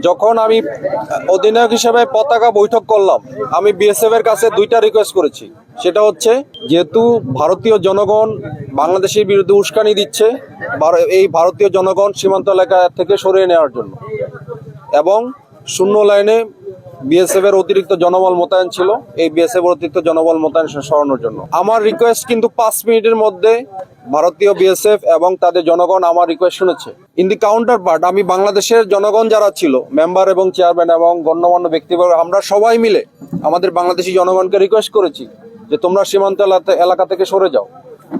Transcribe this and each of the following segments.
যখন আমি অধিনায়ক হিসেবে পতাকা বৈঠক করলাম, আমি বিএসএফ এর কাছে দুইটা রিকোয়েস্ট করেছি। সেটা হচ্ছে, যেহেতু ভারতীয় জনগণ বাংলাদেশের বিরুদ্ধে উস্কানি দিচ্ছে, এই ভারতীয় জনগণ সীমান্ত এলাকা থেকে সরিয়ে নেওয়ার জন্য, এবং শূন্য লাইনে বিএসএফ এর অতিরিক্ত জনবল মোতায়েন ছিল, এই বিএসএফ এর অতিরিক্ত জনবল মোতায়েন সরানোর জন্য আমার রিকোয়েস্ট কিন্তু 5 মিনিটের মধ্যে ভারতীয় বিএসএফ এবং তাদের জনগণ আমার রিকোয়েস্ট শুনেছে। ইন দি কাউন্টার পার্ট, আমি বাংলাদেশের জনগণ যারা ছিল, মেম্বার এবং চেয়ারম্যান এবং গণ্যমান্য ব্যক্তিবর্গ, আমরা সবাই মিলে আমাদের বাংলাদেশি জনগণকে রিকোয়েস্ট করেছি যে তোমরা সীমান্ত এলাকা থেকে সরে যাও,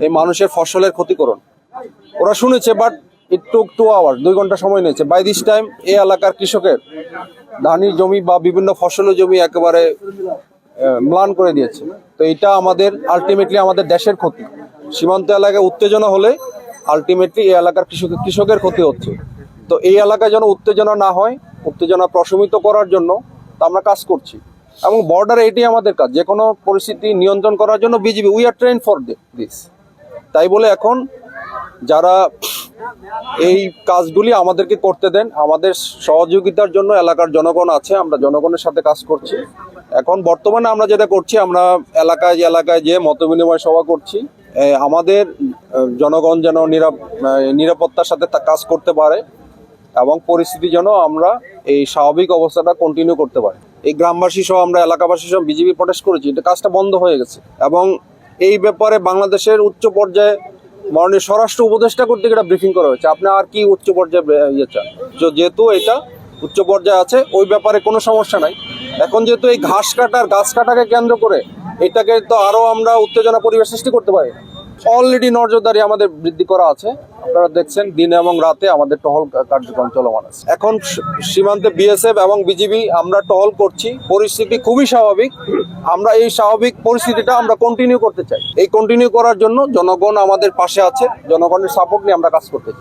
এই মানুষের ফসলের ক্ষতিকরণ। ওরা শুনেছে, বাট ইট টুক 2 আওয়ার, 2 ঘন্টা সময় নিয়েছে। বাই দিস টাইম এই এলাকার কৃষকের ধানি জমি বা বিভিন্ন ফসলের জমি একেবারে ম্লান করে দিয়েছে। তো এটা আমাদের আলটিমেটলি আমাদের দেশের ক্ষতি। সীমান্ত এলাকায় উত্তেজনা হলে আলটিমেটলি এই এলাকার কৃষকের ক্ষতি হচ্ছে। তো এই এলাকায় যেন উত্তেজনা না হয়, উত্তেজনা প্রশমিত করার জন্য আমরা কাজ করছি। এবং বর্ডারে এটি আমাদের কাজ, যে কোনো পরিস্থিতি নিয়ন্ত্রণ করার জন্য BGB, we are train for this. তাই বলে এখন যারা এই কাজগুলি আমাদেরকে করতে দেন, আমাদের সহযোগিতার জন্য এলাকার জনগণ আছে, আমরা জনগণের সাথে কাজ করছি। এখন বর্তমানে আমরা যেটা করছি, আমরা এলাকায় যে মত বিনিময় সভা করছি, আমাদের জনগণ যেন নিরাপত্তার সাথে কাজ করতে পারে এবং পরিস্থিতি যেন আমরা এই স্বাভাবিক অবস্থাটা কন্টিনিউ করতে পারি। এই গ্রামবাসী সহ আমরা এলাকাবাসী সহ বিজেপি প্রটেস্ট করেছি, এটা কাজটা বন্ধ হয়ে গেছে। এবং এই ব্যাপারে বাংলাদেশের উচ্চ পর্যায়ে মাননীয় স্বরাষ্ট্র উপদেষ্টা কর্তৃক এটা ব্রিফিং করা হয়েছে। আপনি আর কি উচ্চ পর্যায়ে চান? যেহেতু এটা উচ্চ পর্যায়ে আছে, ওই ব্যাপারে কোনো সমস্যা নাই। এখন যেহেতু এই গাছ কাটাকে কেন্দ্র করে এটাকে তো আরো আমরা উত্তেজনা পরিবেশ সৃষ্টি করতে পারি। অলরেডি নজরদারি আমাদের বৃদ্ধি করা আছে, আপনারা দেখছেন দিনে এবং রাতে আমাদের টহল কার্যক্রম চলমান আছে। এখন সীমান্তে বিএসএফ এবং বিজিবি আমরা টহল করছি, পরিস্থিতি খুবই স্বাভাবিক। আমরা এই স্বাভাবিক পরিস্থিতিটা আমরা কন্টিনিউ করতে চাই। এই কন্টিনিউ করার জন্য জনগণ আমাদের পাশে আছে, জনগণের সাপোর্ট নিয়ে আমরা কাজ করতে চাই।